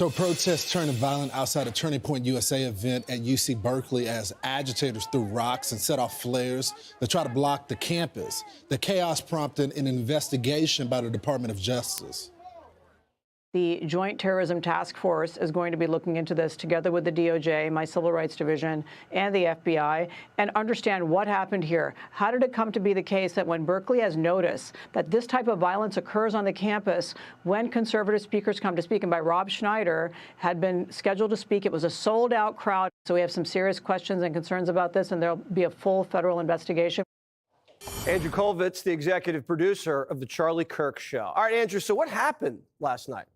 So protests turning violent outside a Turning Point USA event at UC Berkeley as agitators threw rocks and set off flares to try to block the campus. The chaos prompted an investigation by the Department of Justice. The Joint Terrorism Task Force is going to be looking into this together with the DOJ, my Civil Rights Division, and the FBI, and understand what happened here. How did it come to be the case that when Berkeley has noticed that this type of violence occurs on the campus, when conservative speakers come to speak, and by Rob Schneider had been scheduled to speak, it was a sold-out crowd. So we have some serious questions and concerns about this, and there'll be a full federal investigation. Andrew Kolvitz, the executive producer of the Charlie Kirk Show. All right, Andrew, so what happened last night?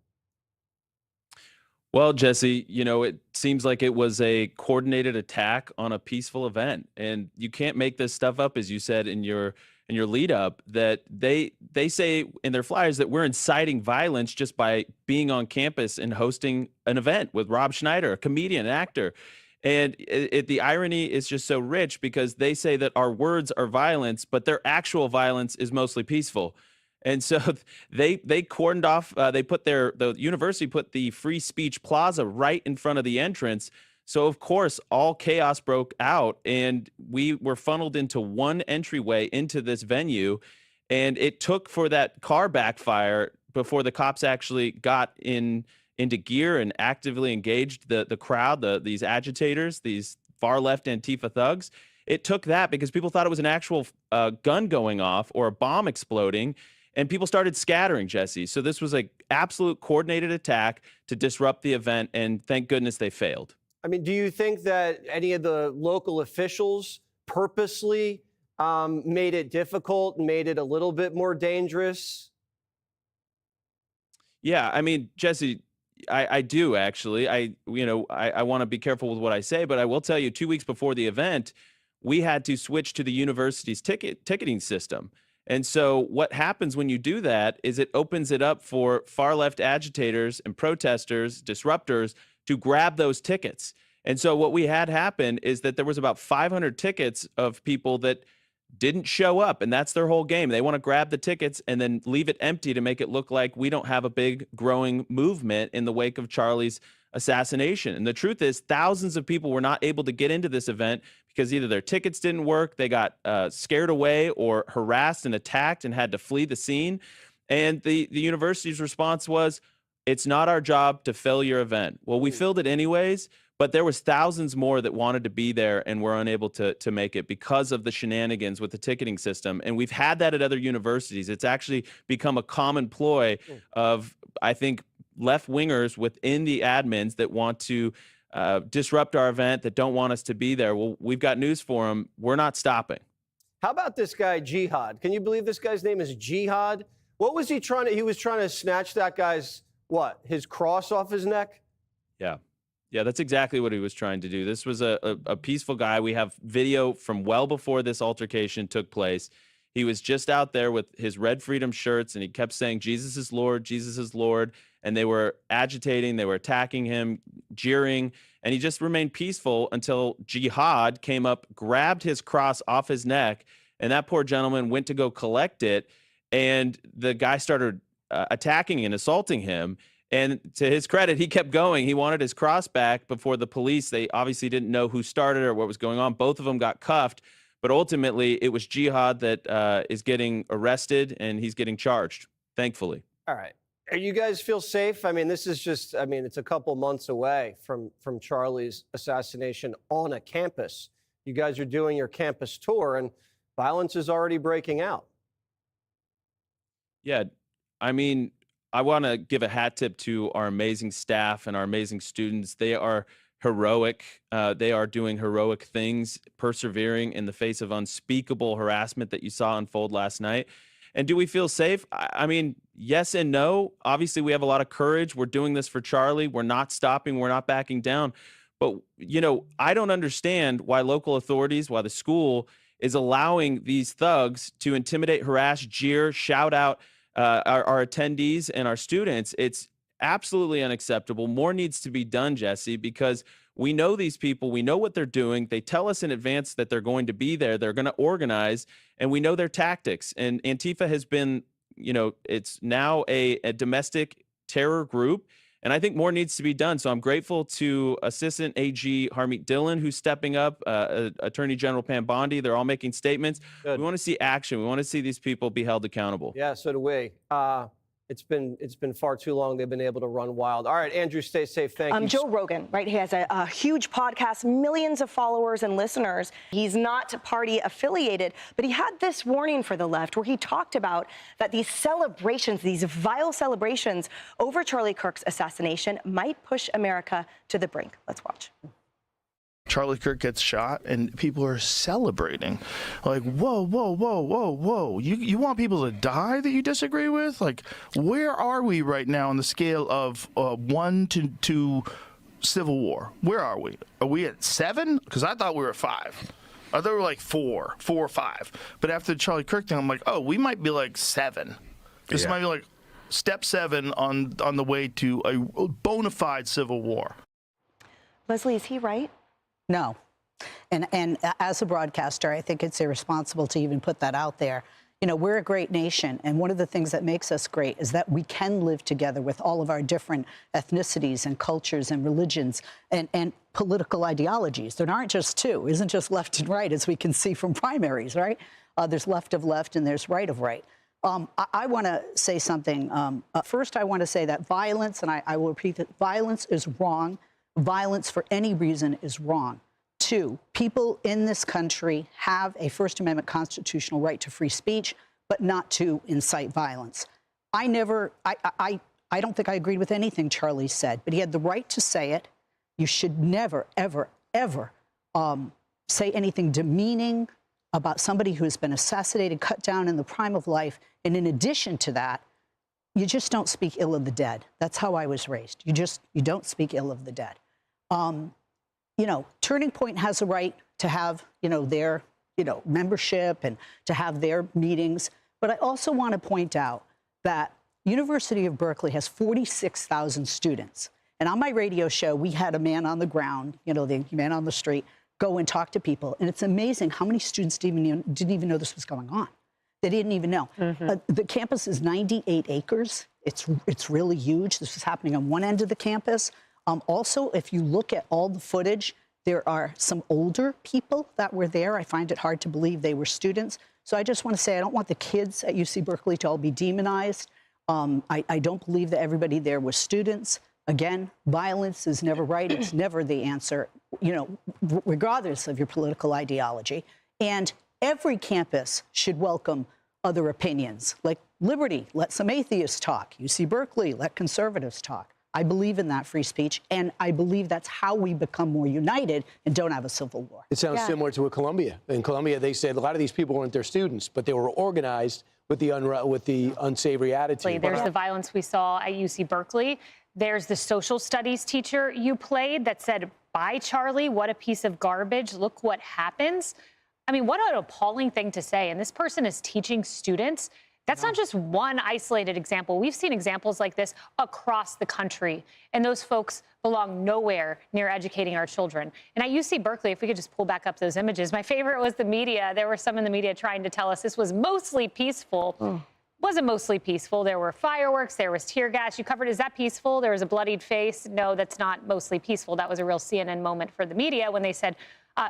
Well, Jesse, you know, it seems like it was a coordinated attack on a peaceful event, and you can't make this stuff up, as you said in your lead up, that they say in their flyers that we're inciting violence just by being on campus and hosting an event with Rob Schneider, a comedian, an actor. And the irony is just so rich because they say that our words are violence, but their actual violence is mostly peaceful. And so they cordoned off, the university put the free speech plaza right in front of the entrance. So, of course, all chaos broke out, and we were funneled into one entryway into this venue. And it took for that car backfire before the cops actually got into gear and actively engaged the crowd, these agitators, these far left Antifa thugs. It took that because people thought it was an actual gun going off or a bomb exploding. And people started scattering, Jesse. So this was an absolute coordinated attack to disrupt the event, and thank goodness they failed. I mean, do you think that any of the local officials purposely made it difficult, made it a little bit more dangerous? Yeah, I mean, Jesse, I do actually. I want to be careful with what I say, but I will tell you 2 weeks before the event, we had to switch to the university's ticketing system. And so what happens when you do that is it opens it up for far left agitators and protesters, disruptors, to grab those tickets. And so what we had happen is that there was about 500 tickets of people that didn't show up, and that's their whole game. They want to grab the tickets and then leave it empty to make it look like we don't have a big growing movement in the wake of Charlie's assassination. And the truth is, thousands of people were not able to get into this event because either their tickets didn't work, they got scared away, or harassed and attacked and had to flee the scene. And the university's response was, it's not our job to fill your event. Well, we filled it anyways, but there was thousands more that wanted to be there and were unable to make it because of the shenanigans with the ticketing system. And we've had that at other universities. It's actually become a common ploy of, I think, left-wingers within the admins that want to disrupt our event, that don't want us to be there. Well, we've got news for them. We're not stopping. How about this guy, Jihad? Can you believe this guy's name is Jihad? What was he trying to, he was trying to snatch that guy's, what, his cross off his neck? Yeah, that's exactly what he was trying to do. This was a peaceful guy. We have video from well before this altercation took place. He was just out there with his Red Freedom shirts, and he kept saying, Jesus is Lord, Jesus is Lord. And they were agitating, they were attacking him, jeering, and he just remained peaceful until Jihad came up, grabbed his cross off his neck, and that poor gentleman went to go collect it, and the guy started attacking and assaulting him. And to his credit, he kept going. He wanted his cross back before the police. They obviously didn't know who started or what was going on. Both of them got cuffed. But ultimately, it was Jihad that is getting arrested, and he's getting charged, thankfully. All right. You guys feel safe? I mean, this is just, I mean, it's a couple months away from Charlie's assassination on a campus. You guys are doing your campus tour, and violence is already breaking out. Yeah, I mean, I want to give a hat tip to our amazing staff and our amazing students. They are heroic. They are doing heroic things, persevering in the face of unspeakable harassment that you saw unfold last night. And do we feel safe? I mean, yes and no. Obviously, we have a lot of courage. We're doing this for Charlie. We're not stopping. We're not backing down. But, you know, I don't understand why local authorities, why the school is allowing these thugs to intimidate, harass, jeer, shout out our attendees and our students. It's absolutely unacceptable. More needs to be done, Jesse, because we know these people. We know what they're doing. They tell us in advance that they're going to be there. They're going to organize, and we know their tactics. And Antifa has been, you know, it's now a domestic terror group. And I think more needs to be done. So I'm grateful to Assistant AG Harmeet Dillon, who's stepping up, Attorney General Pam Bondi. They're all making statements. Good. We want to see action. We want to see these people be held accountable. Yeah, so do we. It's been far too long. They've been able to run wild. All right, Andrew, stay safe. Thank you. Joe Rogan, right? He has a huge podcast, millions of followers and listeners. He's not party affiliated, but he had this warning for the left where he talked about that these celebrations, these vile celebrations over Charlie Kirk's assassination might push America to the brink. Let's watch. Charlie Kirk gets shot and people are celebrating. Like, whoa, whoa, whoa, whoa, whoa. You want people to die that you disagree with? Like, where are we right now on the scale of 1 to civil war? Where are we? Are we at 7? Because I thought we were at 5. I thought we were like 4 or 5. But after the Charlie Kirk thing, I'm like, oh, we might be like 7. This might be like step 7 on the way to a bona fide civil war. Leslie, is he right? No. And as a broadcaster, I think it's irresponsible to even put that out there. You know, we're a great nation, and one of the things that makes us great is that we can live together with all of our different ethnicities and cultures and religions and political ideologies. There aren't just two. It isn't just left and right, as we can see from primaries, right? There's left of left and there's right of right. I want to say something. First, I want to say that violence, and I will repeat that violence is wrong. Violence for any reason is wrong. 2, people in this country have a First Amendment constitutional right to free speech, but not to incite violence. I don't think I agreed with anything Charlie said, but he had the right to say it. You should never, ever, ever say anything demeaning about somebody who has been assassinated, cut down in the prime of life. And in addition to that, you just don't speak ill of the dead. That's how I was raised. You don't speak ill of the dead. You know, Turning Point has a right to have, their, membership and to have their meetings. But I also want to point out that University of Berkeley has 46,000 students. And on my radio show, we had a man on the ground, the man on the street, go and talk to people. And it's amazing how many students didn't even know this was going on. They didn't even know. The campus is 98 acres. It's really huge. This was happening on one end of the campus. Also, if you look at all the footage, there are some older people that were there. I find it hard to believe they were students. So I just want to say I don't want the kids at UC Berkeley to all be demonized. I don't believe that everybody there was students. Again, violence is never right. It's never the answer, regardless of your political ideology. And every campus should welcome other opinions. Like Liberty, let some atheists talk. UC Berkeley, let conservatives talk. I believe in that free speech, and I believe that's how we become more united and don't have a civil war. It sounds similar to Columbia. In Columbia, they said a lot of these people weren't their students, but they were organized with the unsavory attitude. There's the violence we saw at UC Berkeley. There's the social studies teacher you played that said, "Bye, Charlie, what a piece of garbage. Look what happens." I mean, what an appalling thing to say. And this person is teaching students. That's not just one isolated example. We've seen examples like this across the country, and those folks belong nowhere near educating our children. And at UC Berkeley, if we could just pull back up those images, my favorite was the media. There were some in the media trying to tell us this was mostly peaceful. Wasn't mostly peaceful. There were fireworks, there was tear gas. You covered, is that peaceful? There was a bloodied face. No, that's not mostly peaceful. That was a real CNN moment for the media when they said,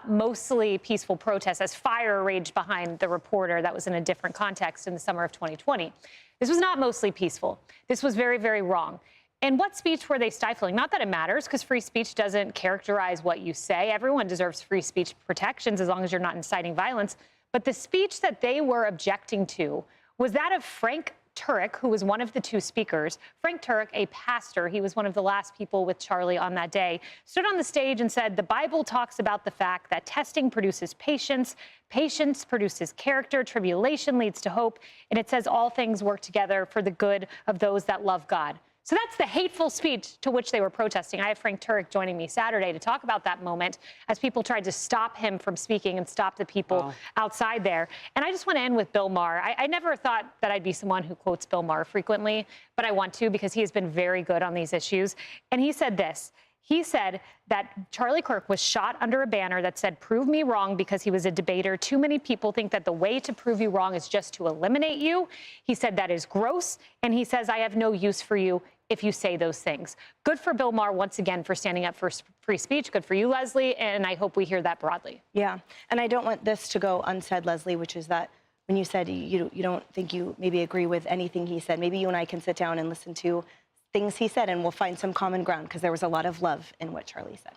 mostly peaceful protests as fire raged behind the reporter. That was in a different context in the summer of 2020. This was not mostly peaceful. This was very, very wrong. And what speech were they stifling? Not that it matters, because free speech doesn't characterize what you say. Everyone deserves free speech protections as long as you're not inciting violence. But the speech that they were objecting to was that of Frank Turek, who was one of the two speakers. Frank Turek, a pastor, he was one of the last people with Charlie on that day, stood on the stage and said, the Bible talks about the fact that testing produces patience, patience produces character, tribulation leads to hope, and it says all things work together for the good of those that love God. So that's the hateful speech to which they were protesting. I have Frank Turek joining me Saturday to talk about that moment as people tried to stop him from speaking and stop the people outside there. And I just want to end with Bill Maher. I never thought that I'd be someone who quotes Bill Maher frequently, but I want to because he has been very good on these issues. And he said this. He said that Charlie Kirk was shot under a banner that said, "Prove me wrong," because he was a debater. Too many people think that the way to prove you wrong is just to eliminate you. He said that is gross. And he says, "I have no use for you if you say those things. Good for Bill Maher once again for standing up for free speech. Good for you, Leslie, and I hope we hear that broadly. Yeah, and I don't want this to go unsaid, Leslie, which is that when you said you don't think you maybe agree with anything he said, maybe you and I can sit down and listen to things he said and we'll find some common ground, because there was a lot of love in what Charlie said.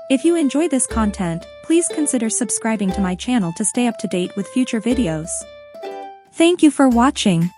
If you enjoy this content, please consider subscribing to my channel to stay up to date with future videos. Thank you for watching.